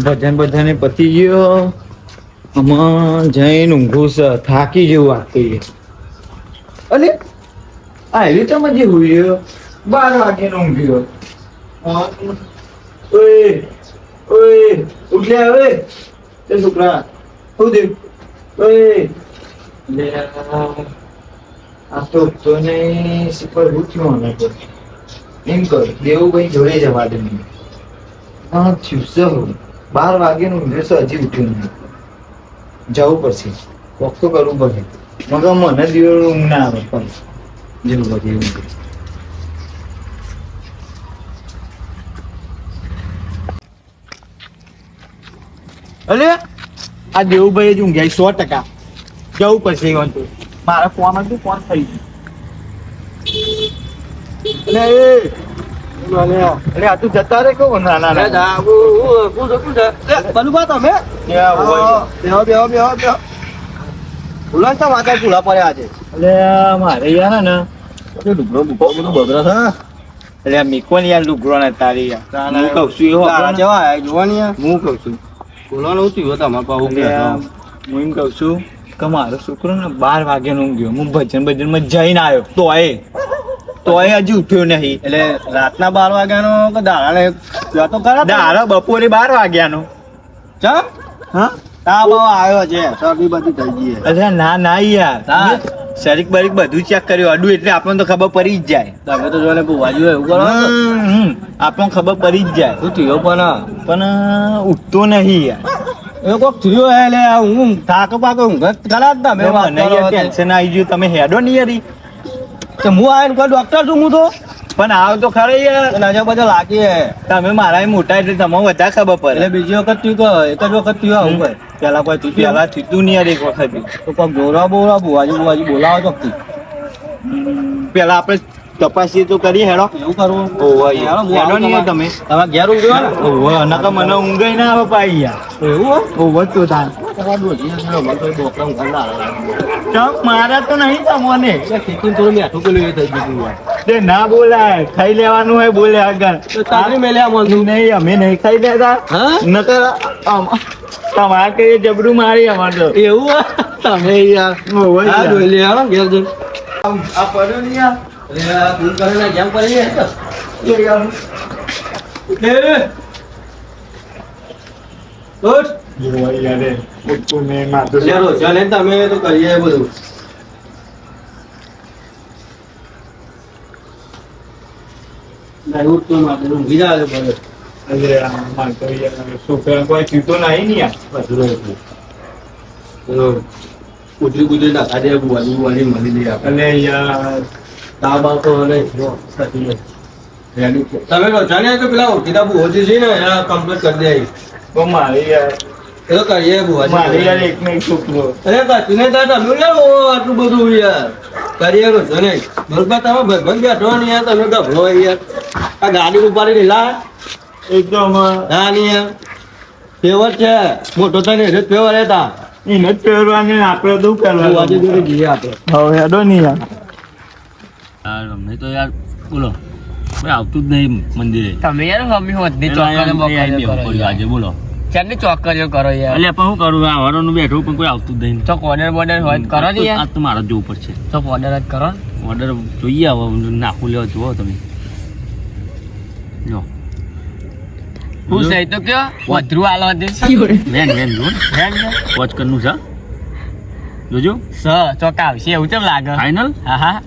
બધાને પતી ગયો. આમાં જઈને ઊંઘું છે, થાકી જેવું વાગતું. અલે આ એવી તો મજી હોય 12 વાગે ઊંઘ્યો. ઓય ઓય ઉઠ્યા હવે તે છોકરા હું દે ઓય લે આ તો ને સિપર ઉઠ્યો ને એમ કર દેવુભાઈ જોડે જવા દે. હા થયું 12 વાગે ઊંઘ્યો છે, હજી ઉઠ્યું નહીં. જવું પડશે, વોક તો કરવું પડે. મગર મને દિવસ ઊંઘ ના આવે પણ જેવું બધું એવું. અરે આ દેવુભાઈ જ ઊંઘ્યા 100%. જવું પડશે એ વાંધો. મારા ફોન હતું, ફોન થઈ ગયું. અરે આ તું જતા રે કહો ના ના ના બલુબા તમે ભૂલા તો વાતા ભૂલા પડ્યા આજે. એટલે મારે યાર ને લુગડો બધું બગડો છે. એટલે મીકો ને યાર લુગડો ને તારી યાર હું કઉ છું એવો જવા જોવાની યાર હું કઉ છું બોલવાનું હતું તમારે પાછું. હું એમ કઉ છું કે મારો છોકરો ને 12 વાગે નો ઊંઘ્યો. હું ભજન માં જઈને આવ્યો તોય હજી ઉઠ્યો નહીં. એટલે રાતના 12 વાગ્યાનો કે દાડા બપોરે 12 વાગ્યાનો ચા હા તાવ આવ્યો છે, શરદી બધી થઈ ગઈ. અરે ના ના યાર શરીક બરીક બધું ચેક કર્યું અડું એટલે આપણને તો ખબર પડી જ જાય. તમે તો જોને ભુવાજી એવું કરો આપણને ખબર પડી જ જાય. શું થયો પણ ઉઠતો નહીં યાર. એ કોક થયો એટલે હું થાક પાકો ઊંઘ ખરા તમે મને ટેન્શન આવી ગયું. તમે હેડો નહીં યાર તો હું આવીને કોઈ ડોક્ટર છું હું તો પણ આવ તો ખરે યાર નજર બધા લાગી. તમે મારા મોટા એટલે તમને વધારે ખબર પડે. એટલે બીજી વખત થયું એક જ વખત થયું આવું ભાઈ. પેલા કોઈ પેલા થયું નહીં યાર એક વખત તો કોઈ બોલા બુવાજી બોલાવો તો પેલા આપણે તપાસી તો કરીએ. હેડો એવું કરવું હેડો નહીં તમે તમારા ઘેર ઊંઘ્યો ને નકા મને ઊંઘ ના આવે પાઈ યાર. એવું ઓવર તો થાય મારા તો નહીં તમને થોડું મીઠું પેલું એ થઈ ગયું. ના બોલાય ખાઈ લેવાનું હોય બોલે આગળ નહીં અમે નહીં ખાઈ લેતા નકર તમારા કઈ જબરું મારી અમારે તો એવું તમે યાર ઘેર જઈ આ પડ્યો નહીં યાર જેમ કરી તમે તો કરીએ બધું. છોકરા કોઈ ચીતો નહીં ને યાર કુતરી કુતરી નાખા દે બુવાની મળી લઈ આપણે યાર તાબા તો તમે જાણે તો પેલા ઓળખીતા બુહોજી છે ને એના કમ્પ્લીટ કરી દે. તો મારે યાર એ તો કરીએ બુહાજી મારે યાર એક ને એક છોકરો અરે કાચીને તા તમે યાર આટલું બધું યાર કરીએ છો ને બરોબર. તમે ભગવાન બેઠો ને યાર તમે ગભરો યાર આ ગાડી ઉપાડી લીલા એકદમ હા નહીં યાર ફેવર છે મોટો થાય ને ફેવર હતા એને જ પહેરવાની આપણે તો પહેરવાનું આજે જોડે જઈએ આપણે હવે હેડો નહીં યાર અમને તો યાર બોલો કોઈ આવતું જ નહીં મંદિરે. તમે યાર મમ્મી હોત ની ચોકરીઓ આજે બોલો ચારની ચોકરીઓ કરો યાર. એટલે પણ શું કરું આ હવાનું બેઠું પણ કોઈ આવતું જ નહીં. તો ઓર્ડર બોર્ડર હોય કરો ને યાર. આ તો મારે જોવું પડશે. તો ઓર્ડર જ કરો. ઓર્ડર જોઈએ હવે નાખું લેવા જુઓ તમે જો હું સહી તો કયો વધરું આલો દે વેન જો વોચ કરનું છે જોજો ચોક આવશે એવું કેમ લાગે ફાઇનલ. હા હા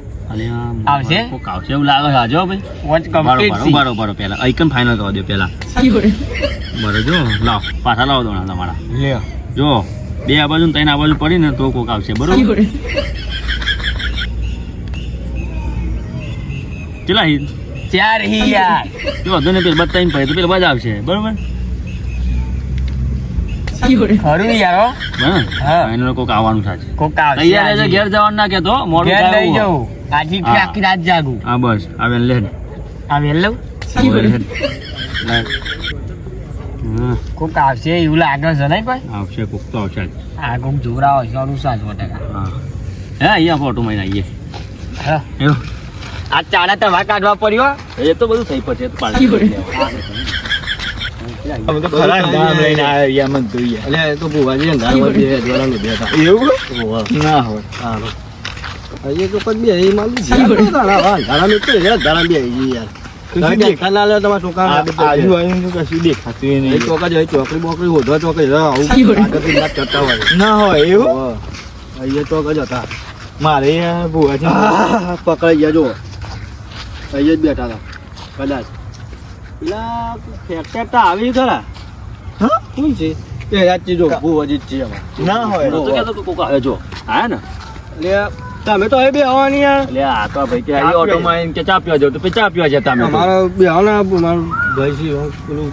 આવશે કોક આવશે એવું લાગે છે. આજો ભાઈ વોચ કમ્પ્લીટ છે. બરોબર પેલા આઈકન ફાઇનલ કરવા દો પેલા બરોબર. જો લાવ પાછા લાવો દોણા તમારા લ્યો જો 2 આ બાજુ 3 આ બાજુ પડી ને તો કોક આવશે બરોબર. ચલા હી 4 હી યાર જો વધુ ને પેલા બતાવીને પડે તો પેલા બાજ આવશે બરોબર. ખરું યાર હા ફાઇનલ કોક આવવાનું થાય. કોક આવશે તૈયાર રહેજો ઘેર જવાનું ના કેતો મોડું ઘેર લઈ થાય. જાઉં આજી આખી રાત જાગું. હા બસ આવે લે આ વેલ લઉં કોક આવશે એવું લાગે છે નહીં ભાઈ. આવશે કોક તો આવશે આ કોક જોરાવો છે અનુ 7%. હા હે અહીંયા ફોટો માં આવીએ હા એવું આ ચાડા તવા કાઢવા પડ્યો એ તો બધું થઈ પડશે તો પાડી અમે તો ખરા ગામ લઈને આવ્યા યાર મન તો યાર. અલ્યા એ તો ભુવાજી અંધારામાં બે દ્વારા ને બેઠા. એવું ઓહો. ના હોય. હાલો. અહીંયા તો કોઈ બે એ માલું છે. અંધારામાં તો યાર અંધારામાં બે આવી યાર. કશું દેખા ના લે તમારા છોકરા આજુબાજુ કશું દેખાતું ય નહીં. ચોકડી બોકડી હોધવા ચોકડી આવું આગળથી ના કરતા હોય. ના હોય એવું ઓહો. અહીંયા ચોક જ હતા. મારે યાર ભુવાજી પકડાઈ ગયા જો અહીંયા જ બેઠા હતા કદાચ પેલા ફેક્ટર આવી ખરા હા? કોણ છે એ યાદ જો ભુવાજી જ છે આમાં. ના હોય તો કહેતો તો કોક આવે જો આયા ને એટલે તમે તો હવે બે આવવાની યાર એટલે આ તો ભાઈ કે આ ઓટોમાં એમ કે ચા પીવા જાવ તો પછી ચા પીવા જતા અમે તો. અમારો બે આવવાના મારો ભાઈ છે પેલું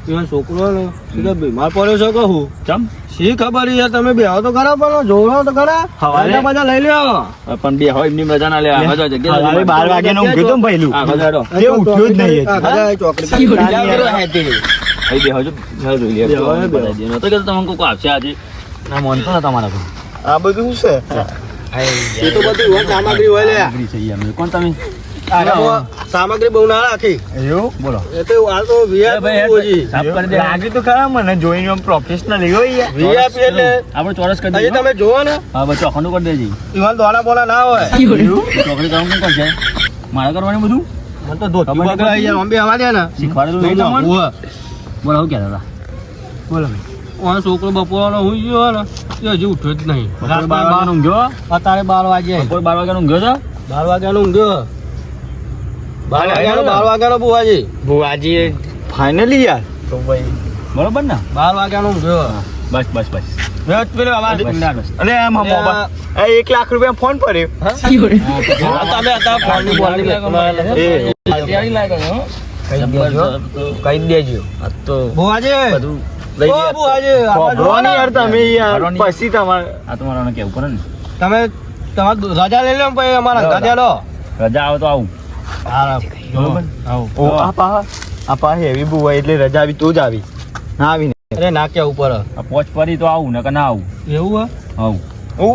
પેલો છોકરો ને સીધો બીમાર પડ્યો છે કહું ચમ શી ખબર યાર તમે બે આવો તો ખરા પણ જોડો તો ખરા હવારે? બધા લઈ લ્યો પણ બે હોય એમની મજા ના લે આ મજા જગ્યા હવે 12 વાગ્યાનો ઊંઘ્યો તો ને પહેલું. આ મજાડો તે ઉઠ્યો જ નહીં આ હજી. બધા ચોકડી અહીં બે હોય જો જોઈ લે બે હોય, બે હોય. નતો કે તમને કોક આવશે આજે ના મન તો તમારા પર આ બધું શું છે? એ તો બધું હોય સામગ્રી હોય લે આગળી છે યાર કોણ તમે સામગ્રી બહુ ના રાખી એવું બોલો એ તો હાલ તો વીઆઈપી સાફ કરી દે લાગે તો ખરા મને જોઈને આમ પ્રોફેશનલ એવો યાર. વીઆઈપી એટલે આપણે ચોરસ કરી અહીં દઈએ તમે જોવો ને હા બસ ચોખંડું કરી દેજી ઈવન દોડા બોલા ના હોય ચોકડી કરવાનું કોણ કરશે મારે કરવાનું બધું મને તો ધોતી ખબર વગર અહીંયા અંબે આવવા દે ને શીખવાડેલું નહીં તમને બોલો હું કહેતા હતા બોલો ઓનો છોકરો બપોરનો હું ગયો ને એ હજી ઉઠ્યો જ નહીં બપોરે 12 વાગ્યાનો ઊંઘ્યો અત્યારે 12 વાગે બપોરે 12 વાગ્યાનો ઊંઘ્યો છે 12 વાગ્યાનો ઊંઘ્યો 12 વાગ્યાનો બુવાજી ભુવાજી ફાઇનલી યાર તો ભાઈ બરોબર ને 12 વાગ્યાનો ઊંઘ્યો બસ બસ બસ મેં પેલો અવાજ અરે આમ મોબાઈલ 1 લાખ રૂપિયા ફોન પડ્યો. તમે હતા ફોનની બોલની કહી દેજો આ તો બુવાજી બધું લઈ ઓ લે બુવાજી ખબરો નહીં યાર તમે યાર ખબરો નહીં. પછી તમારે આ તો મારે કેવું પડે ને તમે તમારે રજા લઈ લો ને પછી અમારા રજા લો રજા આવે તો આવું બરોબર ઓ આ પા હેવી બુવા એટલે રજા આવી તો જ આવી ના આવી ને અરે નાખ્યા ઉપર આ પોચ પડી તો આવું ને કે ના આવું એવું આવું ઓ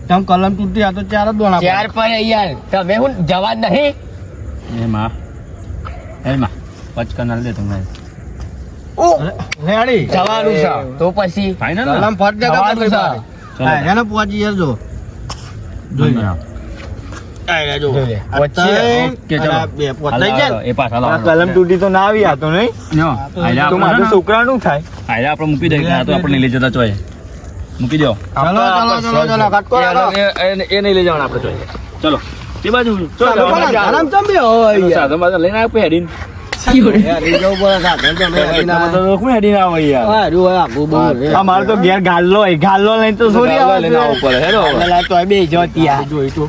તમ કલમ તૂટી આ તો ચાર જ દોણા ચાર પર યાર તમે હું જવા જ નહીં એમાં પચ કનાલ દે તમને ઓ રેડી જવાનું છે તો પછી ફાઇનલ કલમ ફટ દે જવાનું છે. હા એને પહોંચી યાર જો જોઈ લે આ જો જોઈ લે. ઓકે, ચલો. બે પહોંચાઈ ગયા એ પાછા આ લાવો કલમ તૂટી તો ના આવી આ તો નહીં આયલા તો મારું છોકરાનું થાય. આપણે મૂકી દઈએ આ તો આપણે લઈ જતા ચોય મૂકી દો ચલો ચલો ચલો કટકો રાખો એ નહીં લઈ જવાના આપણે ચોય ચલો તે બાજુ તમે પણ આરામ ચમ બે હોય યાર સાધન બાધન લઈને આપ હેડીને યાર લઈ જવું પડે સાધન તો મેં હેડીને આવે. હું હેડીને આવે યાર હા રહ્યું હોય આઘું બહુ રે. આ મારે તો ઘેર ગાલ્લો હોય ગાલ્લો લઈને તો છોડી આવે લઈને આવવું પડે હેડો પેલા તો બે જોતી આ જોઈ તો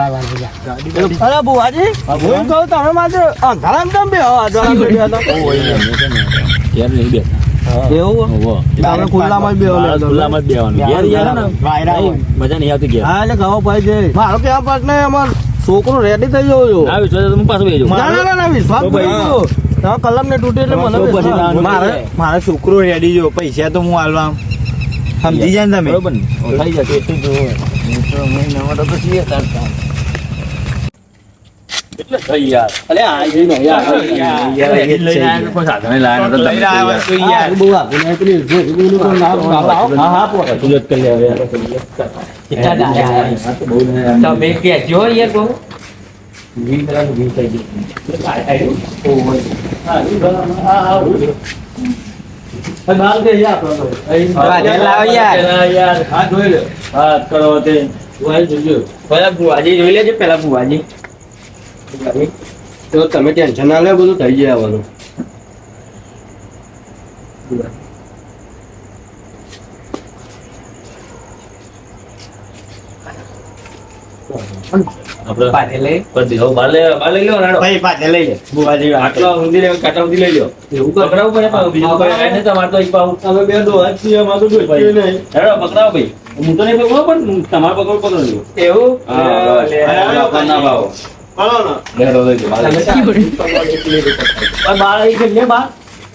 અરે બુવાજી હું કહું તમે મારે અંધારામ તમે બે અંધારામ બેઠા હતા. યાર નહીં બે એવું તમે ખુલ્લામાં જ બેહો લે. ખુલ્લામાં જ બેવાનું યાર યાર ને મજા નહીં આવતી ગયા હા એટલે કહો ભાઈ છે મારો કે આ પાસ ને અમાર છોકરો રેડી થઈ ગયો છો ના વિશ્વાસ તો હું પાછો બેજો ના વિશ્વાસ તો ભાઈ, પૂરી ગયો. તમે કલમ ને તૂટી એટલે મને તો પછી વિશ્વાસ. ના- મારે મારા છોકરો રેડી જો પૈસા તો હું આલવા સમજી જાય ને તમે બરોબર ને થઈ જશે એટલું જ જોવે. એટલે થઈ યાર અલે આ જઈ ને યાર યાર એ લઈને આવ્યા કોઈ સાધન નહીં લાયા નતા લઈને આવ્યા તો યાર. બહુ આગળ ને પેલી જો પેલું તો ના લાવો. હા હા પોતા તું જ કરી લે હવે કેટલા દાડા તમે કહેજો યાર બહુ હા જોઈ લે વાત કરો તે પેલા ભુવાજી જોઈ લેજો પેલા ભુવાજી તો તમે ટેન્શન ના લે બધું થઈ જાય આવવાનું આપણે પાટે લઈ પછી હવે બાર લઈ લો નાડો ભાઈ પાછળ લઈ લે બુવાજી આટલો ઊંધી લે કાટા ઊંધી લઈ લો એવું પકડાવું પડે પાછું બીજું કોઈ કાંઈ નહીં તમારે તો એક પાછું તમે બે દો હાથ છીએ અમાર તો જોઈ ભાઈ. નહીં હેડો પકડાવો ભાઈ હું તો નહીં પકડો પણ તમારે પકડો પકડો એવું હા બસ. ના ભાવો હાલો ના હેડો લઈ લો બાર લઈ લો. બાર આવી ગઈ લે બાર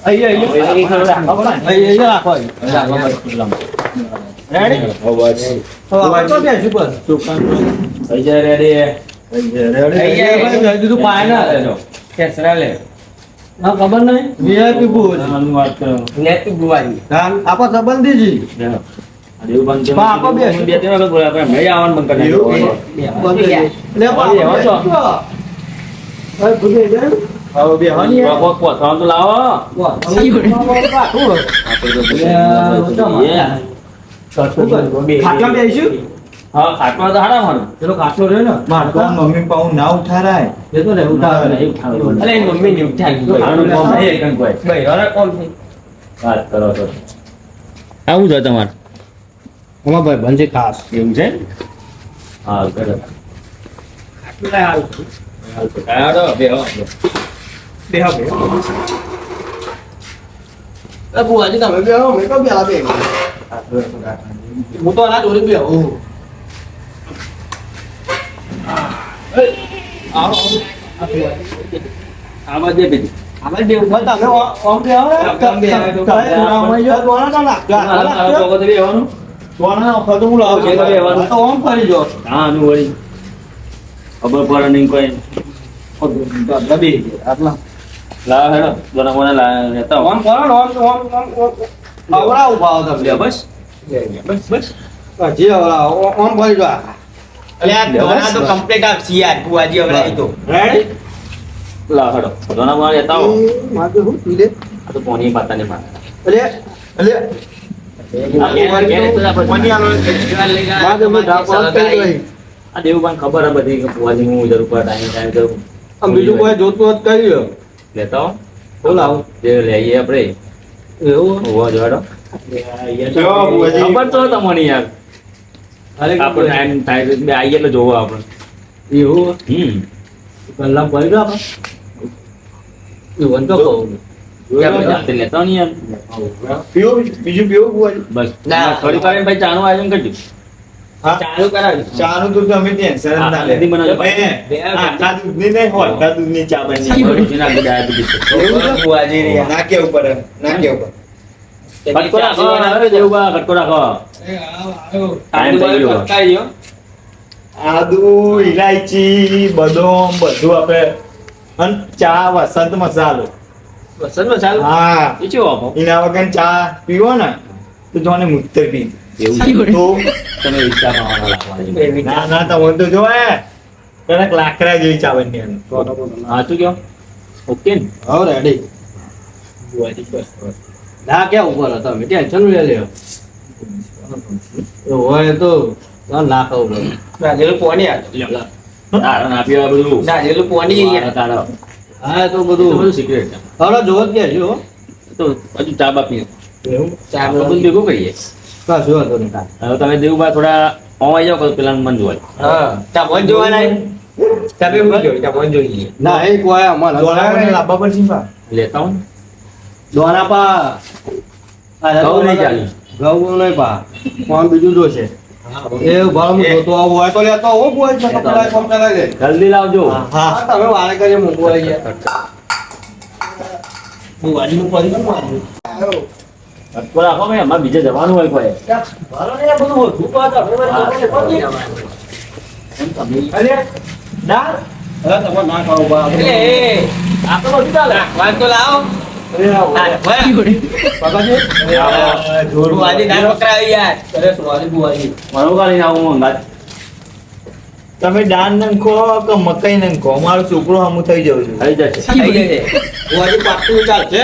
અહીંયા રાખો રેડી તો આપણે તો બેસી પર થઈ જાય રેડી કીધું પાય ના લે જો કેસરા લે ના ખબર નહીં વીઆઈપી ભુવાજી આનું વાત કરો નેતી બુવાજી આપા સંબંધીજી દેવ બંધ બા, આપો બે. બે ત્રણ વખત બોલ્યા આપણે મેં આવવાનું બંધ કરી નાખ્યું. લે ભાઈ, એવો છો? હવે ભૂલી જાય હવે બે હની કોક પોથવાનું તો લાવો ખાટલા બેસીશું હા ખાટમાં તો હારા મારું પેલો ખાટલો રહ્યો ને તો મમ્મી પાઉં ના ઉઠારાય એ તો ને ઉઠાવે નહીં ઉઠાડવું. અલે એની મમ્મી ની ઉઠાડી આનું કોમ નહીં એકમ કોઈ. ભાઈ હવે કોણ છે વાત કરો તો આવું છે તમારે અમાર ભાઈ બંજે ખાસ એવું છે હા કરો હાલો, બેહો. બુવાજી તમે બે આવો મેં તો બે આવે હું તો આના જોડે બે આવું આ બાજુ બેસી. આપણે બે ઉપર તમે ઓમ બે આવો ઓમ બે આવે તો આ લોકો તો બેહવાનું. છે તો બેહવાનું. ઓમ ફરી જો હા, આનું વળી. ખબર પડે નહીં કોઈ. આટલા લાવો હેડો. દોના મોના લેતા આવો. ઓમ કરો ને ઓમ આવડા ઉભા આવો તમે લે, બસ. બસ. હજી આવડા ઓમ ફરી જો અલે આ ધોના તો કમ્પ્લીટ આપશે યાર બુવાજી હવે આવી તો રેડી લાવો હેડો. દોના મોના લેતા આવો. માથે હું પી લે આ તો પોની પાતા નહીં મારે. અલે અલે આ ઘેર તો આપણે કોની આલો માથે હું ઢાંકવા કરી દઈ આ દેવબાન ખબર હે બધી કે ફુવાજી હું જરૂર પર ટાઈમ જરૂર આમ બીજું કોઈ જોતું હોત કરી લ્યો લેતા આવો. બોલાવો જે લઈએ આપણે એવું હોવા જોડો. ખબર તો તમને યાર અરે આપણે ટાઈમ થાય તો બે આવીએ એટલે જોવો આપણે. એવું કલાક પડી ગયો આપણે એવું તો કહું આપણે જાતે લેતા નહીં યાર. બીજું પીવું બુવાજી? બસ ના. થોડી વાર ભાઈ ચાનું આયોજન કરજો. ચાલુ કરાવી ચાનું તો તમે ટેન્શન જ ના લે. જલ્દી બનાવજો. આખા દૂધની નહીં હોય, આખા દૂધની ચા બની. જેના આગળ ડાયાબિટીસ છે. એવું છે? બુવાજી રે ના કેવું પડે, ના કેવું પડે. ખટકો રાખો હવે દેવબા, ખટકો રાખો. ટાઈમ થઈ ગયો. પકાઈ આદુ, ઇલાયચી, બદામ બધું આપણે અને ચા વસંત મસાલો. વસંતમાં ચાલુ હા, એ ચેવો આપો? એના વગર ચા પીવો ને તો જોને મુક્તર પી. એવું છે. તો તમે ઈચ્છા પાવાના લાગવાની. ના ના તમે તો જો કદાચ લાકડા જેવી ચા બની એમ. હા શું કહો? ઓકે ને? હવે રેડી ના ક્યાં ઉપર હતા તમે ટેન્શન લે લ્યો હોય તો ના ખાવું પડે નાજેલું પોણી આ તારણ આપ્યું આ બધું. નાજેલું પોણી તારા તારા. હા એ તો એ તો બધું બધું secret છે. હવે જોવો જ કે જો તો હજુ ચા બા પીએ. ચા આપણે બધું ભેગું કરીએ. કશું વાંધો નહીં હવે તમે દેવુબા થોડા ઓવાઈ જાઓ કે પેલા મન જોવાય. હા તમોન જોવાના તમે હું જોઈ તમોન જોઈએ ના એ કોઈ અમારે દોડાને લાવવા પડશે પા. લેતા હો ને. દોના પા ઘઉં નહીં ચાલી. ઘઉં નહીં પા કોણ બીજું જોશે એ ભાવ જોતો આવું હોય તો લેતો હું બોલ છે તો પેલા કોમ કરે છે જલ્દી લાવજો. હા તમે વારે કરીએ મૂકવા લઈ ગયા બુવાજી નું પડી ગયું ખટકો રાખો ભાઈ, અમારે બીજે જવાનું હોય કોઈ. ભાલો ને બધું ઓછું પાછ અરે ના હવે તમે ના ખાવ બા એટલે આ તો બધું ચાલે. વાત તો લાવો બાબાજી બુવાજી ના પકડાવી યાર અરે સુવાજી બુવાજી મારું કાઢીને આવું મંગાત. તમે દાન નંખો કે મકાઈ નંખો અમારો છોકરો હમું થઈ જવું છે. થઈ જશે. થઈ જશે બુવાજી પાકું ચાલશે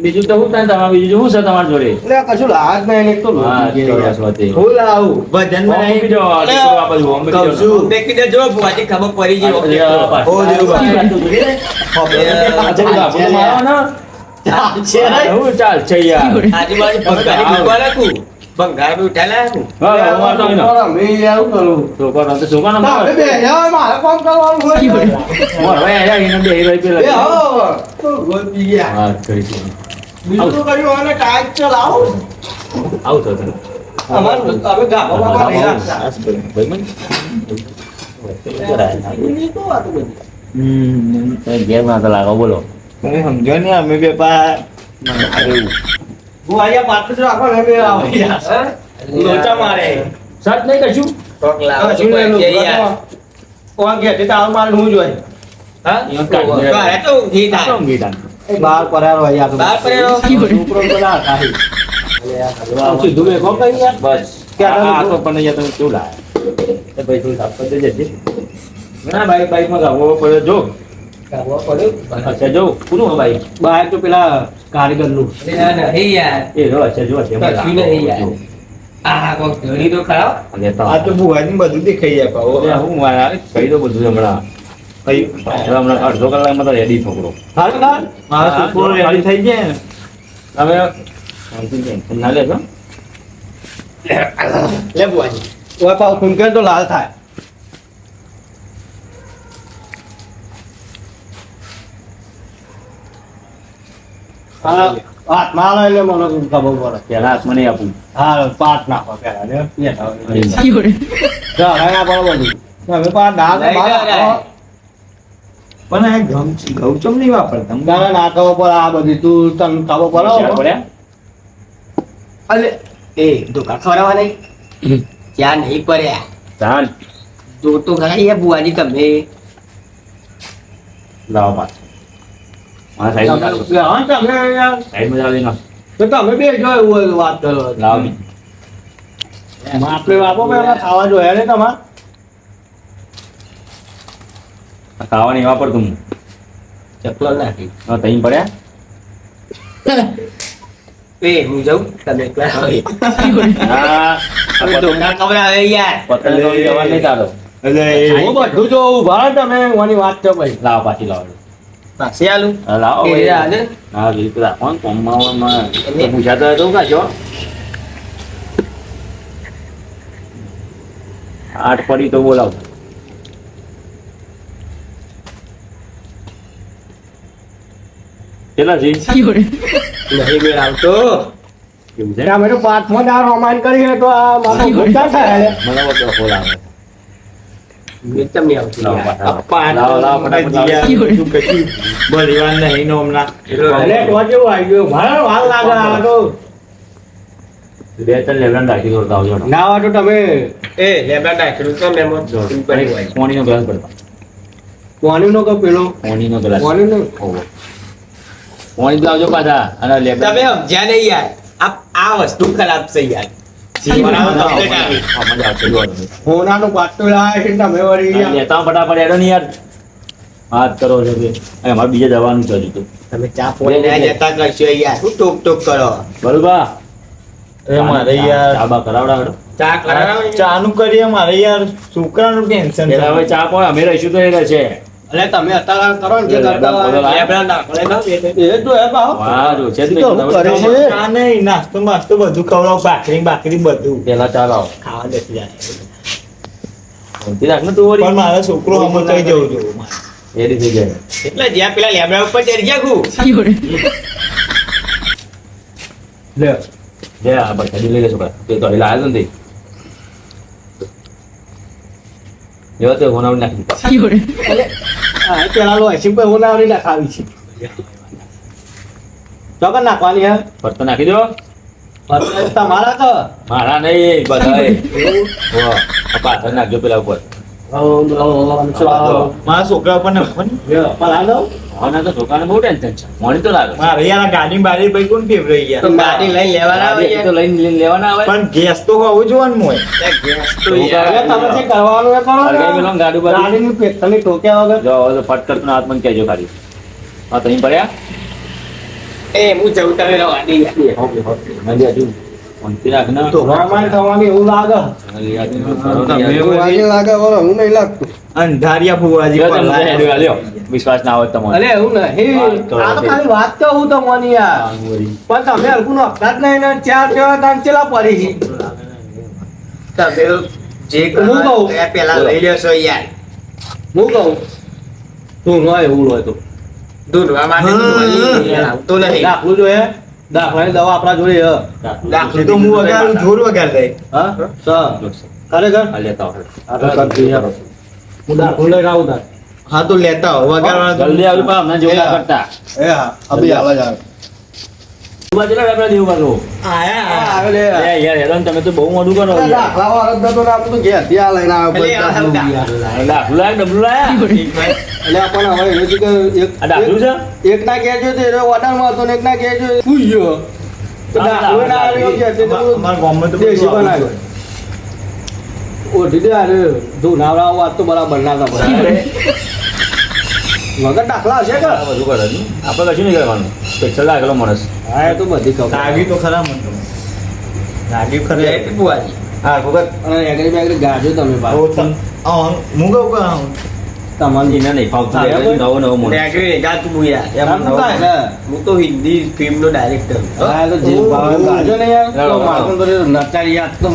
બીજું તો શું થાય તમારે? બીજું શું છે તમારી જોડે? એટલે કશું લાગ નહીં ને એક તો હા, ચોરસ વધી. ફૂલ આવું ભજન ઓમ બનાવી બીજો, દીકરો આ બાજુ, ઓમ બીજો. કહું છું. દેખી દેજો બુવાજી ખબર પડી ગઈ આ પાછળ. ઓ દેવુબા. પાછળ બાપુ મારો ને. એવું ચાલશે યાર. આજુબાજુ ભંગારી મૂકવા રાખું ભંગાર બી ઉઠા લાવું હા, અમારે તો અહીં ના. મેં આવું કરું છોકરો તો છોકરાનો ના, મારો. બે જાવ મારે કામ કરવાનું હોય અમારે હવે અહીંયા એને બે હીરો એ પેલા. હો તો રોજ પી ગયા વાત કરી છે. બીજું તો કર્યું અને ટાઈટ ચલાવો આવું થતું. અમારે હવે ગાભા બાબા નહીં રાખતા ભાઈબંધ. એની તો વાત બધી ઘેર માં તો લાગો બોલો. તમે સમજો ને અમે બે પા હું અહીંયા પાછું જ રાખો ને બે આવો યાર લોચા મારે સચ નહીં કશું. કોક લાવો કશું નહીં, યાર ઓવા ગયા તે તાવ માર હું જોઈ હા ઈવન કાઢી દે. બારે તો ઊંઘી થાય. આટલો ઊંઘી તાન. બાર પરારો હોય યાર બાર પરેરો. છોકરો પેલા કાહી સીધું મેં કોમ કરી યાર બસ ક્યાં આ તો પણ અહીંયા તમે કેવું લાવે એ ભાઈ થોડું સાફ કરી દેજે. ના બાઈકમાં ગાવો પડે જો કાઢવા પડ્યું અચ્છા જો પૂરું બાઈક બહાર તો પેલા કારીગરનું અરે નહીં યાર. એ રો અચ્છા જો તેમાં કશું નહીં યાર. આ કોક ધણી તો ખરાબ. આ તો ભુવાજી બધું દેખાઈ જાય પાછો. હું મારા કહી દો બધું હમણાં હમણાં અડધો કલાકમાં તો રેડી છોકરો હાલ કાઢ મારો છોકરો રેડી થઈ જાય ને તમે ટેન્શન ના લેજો લે બુઆજી ઓય પાવ ખૂંકે તો લાલ થાય હાથમાં આવે એટલે મને ખબર પડે પેલા હાથમાં નહીં આપું હા પાટ નાખો પેલા ને ના બરોબર તમે પાટ દાળ લઈ લો. પણ આ ગૌચમ નહીં વાપરતા ના ના ખબર પડે આ બધી તું તને ખબર હોશિયાર પડે પડ્યા? અલે એ ધોકા ખવડાવવા નહીં. ત્યાં નહીં પડ્યા. ચાલ જો તો ખરા યાર બુઆજી તમે. લાવો પાછો મારા સાઈડમાં ચાલો. હા તમે યાર સાઈડમાં ચાલી નાખ. તો તમે બે જો એવું હોય તો વાત કરો લાવો બીજી. આપણે વાપો પેલા ખાવા જોઈએ ને તમારે આ ખાવાની વાપરતું હું ચકલો નાખી. હા તઈ પડ્યા એ હું જાઉં તમે એકલા આવો. હા હવે ધોકા ખવડાવે યાર. પતંગ દોરી જવા નહીં તારો એટલે હું બધું જો ઉભા રહો તમે ઓની વાત છો ભાઈ લાવો પાછી લાવો પાછી આલું. હા, લાવો એ ભાઈ. રહ્યા ને? હા બિલકુલ રાખો કોમમાં પૂછાતો હતો કાચો 8 પડી તો બોલાવ કેટલા છે નહીં મેળ આવતો. કેવું છે અમે તો પાઠમાં દાળ રોમાન કરીએ તો આ મારો ઘૂંટા થાય મને બધો કોલ આવે મેળ ચમ નહીં આવતું લાવો યાર. પાછા લાવો લાવો ફટાફટ લાવો. તું કશું ભરવા નહીં નો હમણાં અરે તો જેવું આવી ગયું મારા વાર લાગે આ તો 2-3 લેવડાં રાખી દો આવજો ના હોય તો તમે એ લેબડા નાખેલું તો મેમો પડી હોય. પાણીનો ગ્લાસ પડતા પાણી નો કે પેલો પાણીનો ગ્લાસ પાણી નો ઓહો પાણી લાવજો પાછા અને લેવડા તમે સમજ્યા નહીં યાર. આ વસ્તુ ખરાબ છે યાર. બનાવો complete આવી. આ મજા આવશે જોવાનું. હોનાનું પાટું લાવે છે ને તમે વળી લેતા ફટાફટ એડો નહીં યાર હાથ કરો છો કે અમારે બીજે જવાનું છે હજુ તો તમે ચા પોણી ના જતા કરશો યાર. શું ટોક ટોક કરો. બરોબર એ મારે યાર ચા બા કરાવડાવડો ચા કરાવો. ચાનું કરીએ મારે યાર છોકરાનું ટેન્શન પેલા હવે ચા પણ અમે રહીશું તો એ રહેશે અરે તમે અત્યારે કરો ને જે કરતા હોય. લેબડા નાખો લે નાખો. એ તો હે બાહો વાહ જો છે જ તો નહીં. હું કરે છે? ચા નહીં નાસ્તો માસ્તો બધું ખવડાવ ભાખરી બાકરી બધું પેલા ચા લાવો ખાવા નથી જાય. શાંતિ રાખ ને તું વળી. પણ મારો છોકરો હમણાં કઈ જવું છું રેડી થઈ જાય એટલે જ્યાં પેલા લેબડા ઉપર ચડી ગયા કુ. લે લે આ બધા લઈ લેશો તે તો લાવ્યો ને તે જો તે હોનાવડી નાખી દીધા. હા પેલા લો હસી પર હોનાવરી નાખાવી છે ચોકન નાખવાની હે ફરતો નાખી દો પછી તમારા તો મારા નહીં બધા પાછળ નાખજો પેલા ઉપર મારા છોકરા ઉપર નાખો ને પલાનો હોના તો છોકરાને બહુ ટેન્શન છે મોડી તો લાગે મારે યાર આ ગાડી બારી ભાઈ કોણ ફેવરાઈ તો ગયા ગાડી લઈને લેવાના આવે ગાડી તો યાર. લઈને લેવાના આવે પણ ગેસ તો હોવું જોવાનું મોય ત્યાં ગેસ તો હવે યાર. તમે જે કરવાનું એ કરો હળગાઈ મેલો ને ગાડી બારી. ગાડીની પેટની ટોક્યા વગર જો હવે તો ફટ કરતું હાથ મને કહેજો ખાલી હા તઈ પડ્યા એ હું જઉં તમે રહો ગાડી યાર. ઓકે ઓકે મને હજુ શાંતિ રાખ ને રોમાન થવાની એવું લાગે એવું આજે લાગે બોલો હું નહીં લાગતું અંધારિયા ભુવાજી પર લાયા. વિશ્વાસ ના આવે તમારે અરે એવું નહીં આ તો ખાલી વાત તો હું તો મોની યાર પણ તમે હલકું નો અપરાધ નહીં ને ચાર કેવા તાન ચેલા પડી છે તમે જે હું કહું. કરો એ પેલા લઈ લેશો યાર. હું કહું તું ન એવું હોય તો દૂધવા માટે તો વળી યાર આવતો નહીં. દાખલું જોઈએ દાખલાની દવા આપણા જોડે હે એ તો હું વગાડું જોર વગાડ દે હા સર ખરેખર આ તો કરતી યાર હું દાખલું લઈને આવું તાર હા તો લેતા હો વગાડવાનું જલ્દી આવજો પણ અમને જોડા કરતા એ હા અભી આવા જ આવે બાજુ આપણે દેવું પાછો આવ્યો લે યાર હેરાન તમે તો બહુ મોડું કરો યાર. દાખલા વાળો જ નતો ને આપણે તો ઘેરથી આ લઈને આવ્યો અલે આ દાખલો. દાખલું લાય ડબલું લાયા એટલે આપણને હવે એવું છે કે આ દાખલું છે એક ના કહેજો તો એને ઓર્ડરમાં હતો ને એક ના કહેજો પૂછ ગયો તો દાખલો ના આવ્યો કે તે તો અમારા ગામમાં તો દેશી બધું બનાવ્યો ઓઢી દે અરે ધોનાવડા વાત તો બરાબર ના હતા વગર દાખલા હશે કે આ બધું કરે છે. આપણે કશું નહીં કરવાનું સ્પેશિયલ લાગેલો માણસ હા એ તો બધી ખબર લાગી તો ખરા મને તો. લાગી ખરે જય બુઆજી. હા ખબર અને એગરી બેગરી ગાજો તમે હું પાછો કહું કહું તમારી એને નહીં ફાવતું હા, નવો નવો માણસ રેગડી જાતું બુયા. એમ થાય ને હું તો હિન્દી ફિલ્મનો ડાયરેક્ટર. હા તો જે ભાવે ગાજો ને યાર તો માથું તો નચારી યાદ તો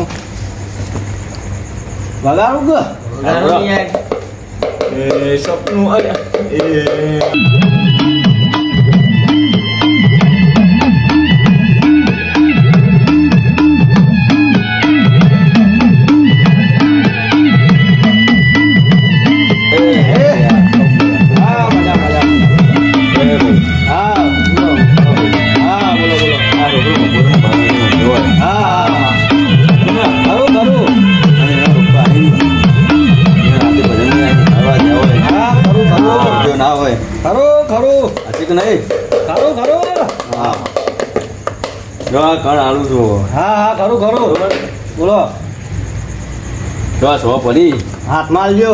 વગાડું કે એ સપનું અરે એ હા મજા મજા હા બોલો હા બોલો બોલો હા ખરું ખરું હા ખરું ખરું ના હોય ખરું ખરું હજી કે નહીં ખરું ખરું હા જો આ કણ આલું છું હા હા ખરું ખરું બોલો જો આ સો પડી હાથમાં આલજો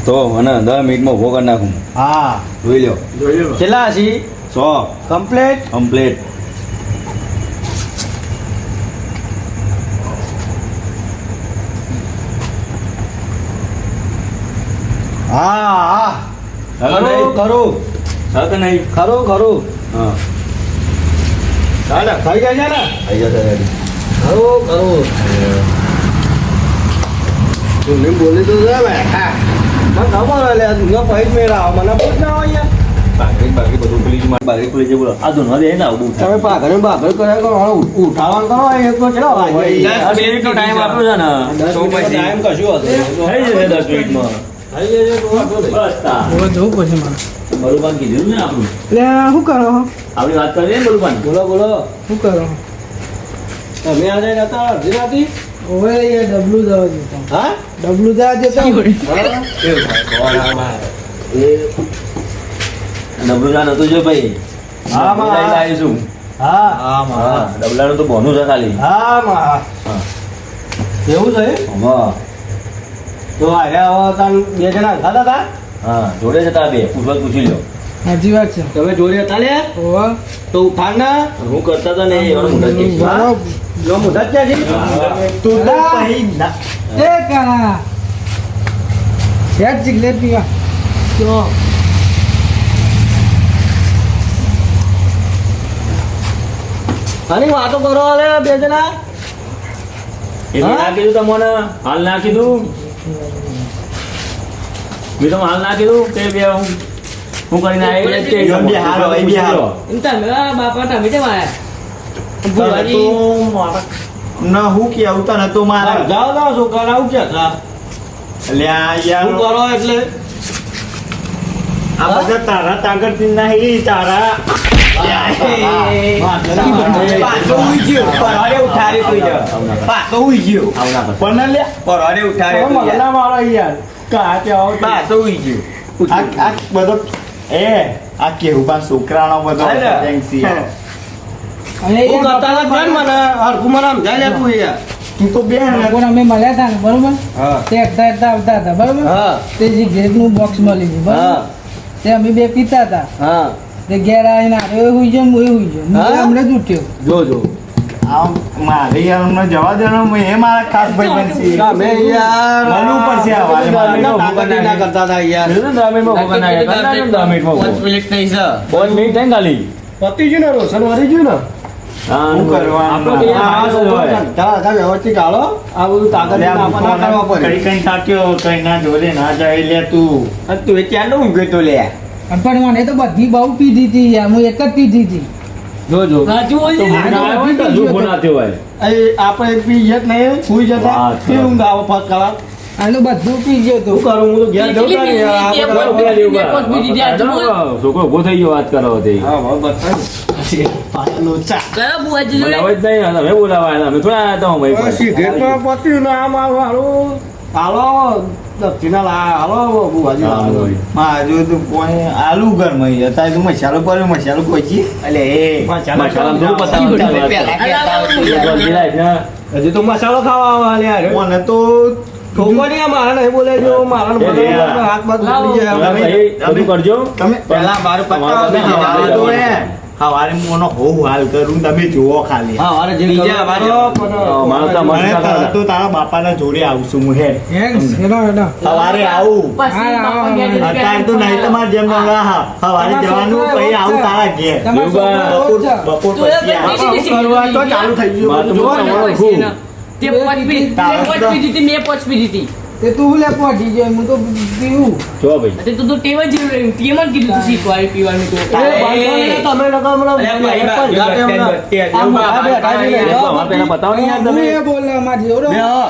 તો મને 10 મિનિટમાં ઉભો કરી નાખું હા જોઈ લો કેટલા હશી 100 કમ્પ્લીટ કમ્પ્લીટ હા હા ખરું ખરું સાથે નહીં ખરું ખરું હા ચાલે ખાઈ ગયા છે ને થઈ જશે રેડી ખરું ખરું તું બોલી તો છે ને હા મને ખબર લે તું પૈસ મેળા મને પૂછ ના હોય યાર બાકી બધું ખુલી ગયું બાકી ખુલી જાય બોલો આ તો ન દે ને આવું તમે પાઘડી બાઘડી કર્યા કરો હવે ઉઠાવવાનું કરો એક તો ચલો વાગે 10 મિનિટનો ટાઈમ આપ્યો છે ને 10 મિનિટનો ટાઈમ કશું હતો થઈ જશે 10 મિનિટમાં થઈ જશે તો વાંધો નહીં. બસ તા હવે જવું પડશે મારે બલુબાન કીધું ને આપણું એટલે શું કરો આપણી વાત કરીએ ને બલુબાન બોલો બોલો શું કરો તમે આજે નતા અડધી રાતી હવે યાર ડબલું જવા દેતા હા ડબલું જવા દેતા ડબલું ના નતું જો ભાઈ હા, માં. લઈને આવીશું હા હા હા ડબલાનું તો બોનું છે ખાલી હા માં હા એવું છે હા તો આયા હવે તાન બે જણા ખાતા હતા હા જોડે જતા બે પૂછવા પૂછી લો સાચી વાત છે તમે જોડે હતા લે ઓવા તો ઉઠાણ ના હું કરતા તો નહીં એવાનો મોટા કેસ છે. હા? જો મોઢા જ ક્યાં છે તું તો અલા. પછી ના એ કાના યાર સિગરેટ પીવા તો આની વાતો કરો લે બે જણા એ મેં ના કીધું તમને હાલ ના કીધું મેં તમે હાલ ના કીધું તે બે હું કરીને આવી તે એમ બી હારો, એ બી હારો. બાપા તમે કેમ આયા તને તો મારા ના હું કે આવતા નતો મારા જાઓ જાઓ છોકરા આવું કે છે અલ્યા યાર શું કરો એટલે આ બધા તારા તાકતથી નહીં તારા પાછો ઉઈ ગયો. પરવારે ઉઠાડી સુઈ ગયો. પાછો ઉઈ ગયો. આવું ના કર પણ લે પરવારે ઉઠાડી સુઈ ગયો. મગના મારો યાર કા કે આવો પાછો ઉઈ ગયો. આ બધો આ કેવું બા છોકરાનો બધો હા ને? ગેંગસી યાર. અને હું કરતા હતા કેમ મને હરખું મને સમજાય લે તું યાર તું તો બે ને પણ અમે મળ્યા હતા ને બરોબર હા તે એકતા એકતા આવતા હતા બરોબર હા તે જે ઘેરનું બોક્સ મળી ગયું હા બરોબર તે અમે બે પીતા હતા હા તે ઘેર આવીને આરે હુઈ ગયો હું હુઈ ગયો હા? હું હમણાં જ ઉઠ્યો જો જો આમ મારે યાર અમને જવા દેવાનો એ મારા ખાસ ભાઈ બનશે તમે યાર મળવું પડશે આ વારે મારે. તાકત ના કરતા હતા યાર કીધું ને 10 મિનિટમાં ઉભો કરીને આવી. કરતા ને 10 મિનિટમાં પાંચ ઉભો. મિનિટ થઈ છે. 5 મિનિટ થાય ને ખાલી પતી ગયું ને રોશન વળી ગયું ને હા શું કરવાનું? આપણે તો યાર આ માણસો જ હોય. છોકરા વ્યવસ્થિત કાઢો આ બધું તાકત અલ્યા ના કરવા પડે કઈ કઈ થાક્યો કઈ ના જોડે ના જાય લે તું અને તું એ ક્યારનો ઊંઘ્યો તો લે? પણ મને તો બધી બહુ પીધી હતી યાર હું એક જ પીધી હતી જો જો તો મને આવ્યો હોય ને તો હજુ ફોન આવ્યો હોય. આપણે પી જત નહીં સુઈ જતા વાત કે ઊંઘ આવો ફર્સ્ટ કલાક આનું બધું પી ગયો તો શું કરું હું તો ઘેર જઉં તારે યાર. આ બધા છોકરો ઉભો થઈ ગયો વાત કરો તે હા, હવે બતાય. પાછા લોચા બોલાવે જ નહીં અમે બોલાવા આવ્યા. અમે થોડા આવ્યા હતા અમે આ સિગરેટમાં પત્યું ને આમ હારું હાલો દક્ષિણા હાલો બુવાજી હા, હાલો. બોલ. માં જો તું કોઈ આલુ ઘર માં હતા તું મસાલો પડ્યો મસાલો કોઈ અલે એ મસાલા થોડું પતાવવાનું ચાલુ વાત. હજી તો મસાલો ખાવા આવવા યાર મને તો ઠોકો નહીં આ મારા નહીં બોલે જો મારા ને બોલે હાથ બાથ ઉડી જાય બધું કરજો તમે પેલા બાર પતાવો તમે હવારે તો હે હવારે મોનો હોવ હાલ કરું તમે જુઓ ખાલી હા અરે જે બીજા કરો મારો તો મને મસ્ત તરત તો તારા બાપાના જોડે આવશું હું હેડ હેડો સવારે આવું અત્યારે તો નહીં તમારે જેમ સવારે જવાનું પછી આવું તારા ઘેર બપોર પછી આવું. કરવા તો ચાલુ થઈ ગયું મારે તો જો ને. તે તું લે પહોંચી જાય હું તો પીવું જો ભાઈ એ બાંધો ને તમે લોકો હમણાં અરે ભાઈ, એક જ જાતે હમણાં આમ આ બેઠા છે ને. અમારે પેલા બતાવો ને યાર હું તમે એ બોલવા માં જોડો બે હા.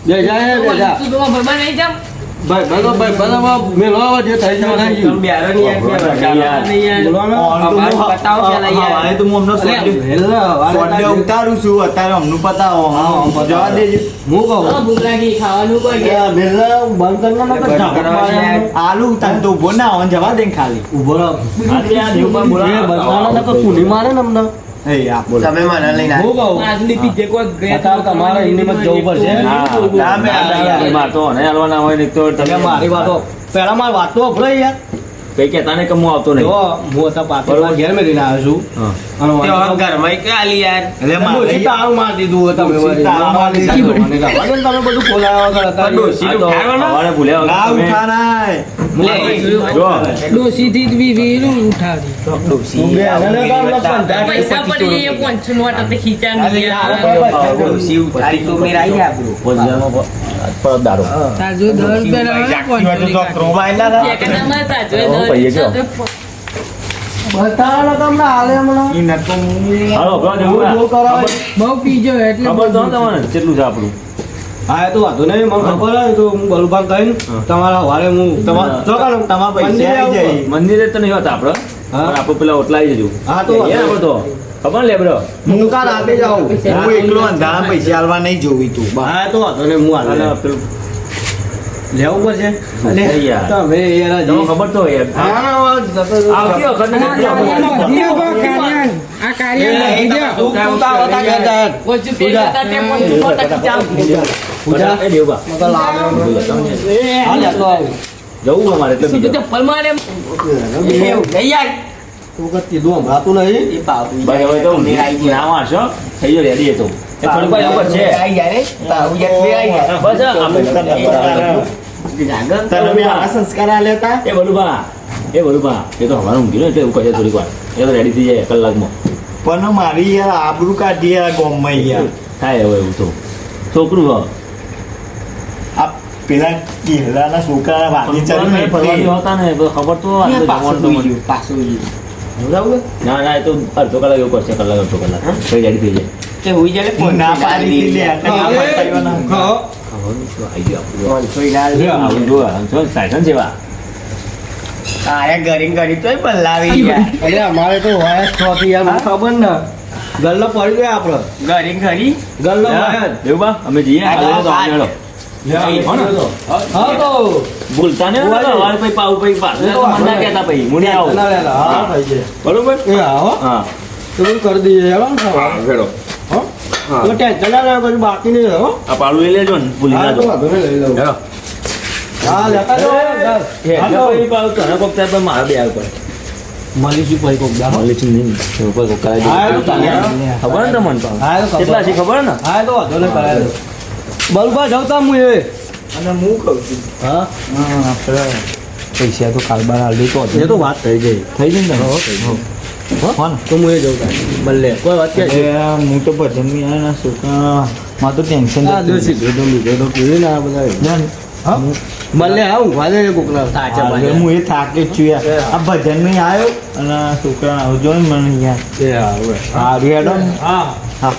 બે જાય બે જા. ભાઈ બરાબર મેલો જે થઈ જાય થઈ ગયું. બોલવાનો ઓન તો હું બતાવો પેલા યાર. હવારે તો હું હમણાં સોડે ઉતારું છું અત્યારે હમનું પતાવો જવા દેજો હું કહું મેલા બંધ કરીને નકર ઝાપટ મારે. આલુ ઉતાર તો ઉભો ના હોય જવા દે ને ખાલી ઊભો રહો. આજે આ દેવમાં એ બંધાણા નકર કુંડી મારે ને અમને. એ આ બોલો તમે મને લઈને હું કહું અત્યારે તમારે એની માં જવું પડશે. માર તો અને હાલવાના હોય ને તો એટલે તમે મારી વાતો પહેલા મારી વાત તો અભળાઈ યાર. કઈ કહેતા નહીં કે હું આવતો નહીં જો હું અત્યારે પાટણમાં ઘેર મેળીને આવ્યો છું. હા. અને તે વાંધો હવે ઘરમાં કે આલી યાર એટલે ડોશી મારે તાળું મારી દીધું હોય તમે વળી. તાળું મારી દીધું. મને ગાવા દો ને તમે બધું ખોલાવા વગર હતા. ડોશી આ તો હવારે ભૂલ્યા ના વગર તમે- ઉઠાનાય જો ડોસી થી જ વીવીનું ઉઠાવી હું બે આને કામ ન ડોશી ઉઠાડી તો મેરા આઈ આપણું. પોઝિશનમાં પરત દારૂ તાજો 10 બતાવો ને તમને હાલે હમણાં. ઈ નતો હું હાલો પેલા જો દેવું કરાવે. બહુ પીજો એટલે ખબર તો તમને કેટલું છે આપણું હા એ તો વાંધો નહીં મને ખબર હોય તો હું બલુભાન કહીને તમારા વારે હું તમારા ચોકાનું તમારા પૈસા આવી જાય મંદિરે તો નહીં હોતા આપડે હા. પણ આપણે પેલા ઓટલા આવી જજો હા તો એ આપણે તો ખબર ને લે બ્રો હું કાલ આપી જાઉં હું એકલો અંધારા પૈસા આલવા નહીં જોવી તું હા તો વાંધો નહીં હું હાલે. અને પેલું લેવું પડશે અલે યાર. તમે યાર તમને હજી. ખબર તો હોય યાર હા, ના, આવતી વખત ને આ કાર્ય તું તો આવો તા ઘેર જાય. પૂજા. એ દેવબા તો લાવે. હા, લેતો આવું. જવું અમારે એટલે બીજે. એવું નહીં યાર. તું કઈ કીધું હમણાં નહીં. એ બાપુ ભાઈ હવે તો ના વાંચો થઈ ગયો રેડી એ તો એ થોડી વાર ઉપર છે આઈ યાર એ. બાપુ યાર બે આઈ યાર. બસ આપણે તને મેં આવા સંસ્કાર આલ્યા તા એ બલુબા એ તો હવાનું ઊંઘી ને એટલે એવું કહે થોડીક વાર એ તો રેડી થઈ જાય કલાકમાં પણ મારી યાર આબરૂ કાઢી યાર ગોમમાં યાર થાય હવે એવું તો છોકરું હ આ પેલા કેળાના છોકરા વાગી ચડી ને ફરવાની હોતા ને તો ખબર તો આ તો પાછું જમવાનું તો જોઈ ગયું, પાછું જોઈ ગયું. સમજાવું કે? ના ના એ તો અડધો કલાક એવું પડશે કલાક અડધો કલાક કઈ રેડી થઈ જાય તે હુઈ જાય એટલે હું ના પાડી દીધી લે હા, ના પાડ્યો ના. ખાઓ. ખાવાનું તો આઈ ગયું આપણું. પાંચસો ઈના આલી. આવું જો આમ જો સાયકલ જેવા તારે ઘરી ઘરી તોય બદલાવી ગયા. અરે અમારે તો હોય જ ચોથી યાર મને ખબર ને ગલ્લો પડી ગયો આપણો ઘરી ઘરી ગલ્લો હોય જ. દેવબા અમે જઈએ હા, હાલો તો હા. હેડો. હો ને? હા તો ભૂલતા ને હવારે પછી પાવું પછી પાછું તો મને ના કહેતા પછી હું નહીં આવું ના, ના, ના, હા, ભાઈ છે. બરોબર એ આવો હા તો બધું કરી દઈએ હેલો ને ખાવા. હેડો હો? તો ટેન્શન ના લેવા પછી બાકી નહીં હો. આ પાડું લઈ લેજો ને ભૂલી હા ના તો જાઓ. વાંધો નહીં લઈ લઉં. હેડો. હા લેતા જાઓ. હે, હા, જો તો પછી પાડું તને કોક થાય તો મારે બે આવે મળીશું પછી કોક દાડો. મળે છે નહીં કોઈ કોક કરાવી હા, દે. તો ચાલે. ખબર ને તમને પણ? હા, તો ખબર. કેટલા છે ખબર ને હા તો વાંધો નહીં કરાવી દઉં. બલબા જવતા હું એ અને હું કહું છું હા પૈસા તો કાલબાર આલી તો એ તો વાત થઈ ગઈ થઈ ગઈ ને ફોન તો હું એ જવતા બલ્લે કોઈ વાત કે હું તો ભજન ના છોકરા માં તો ટેન્શન હા દેશી ભેદો લીધો તો પીવી ને આ બધા હા બલ્લે હા ઊંઘવા દે કોકના સાચા હવે બાજુ. હું એ થાકી જ છું યાર આ ભજન માં આવ્યો અને છોકરા આવજો ને મને યાર એ હા હવે સારું હેડો ને. હા હા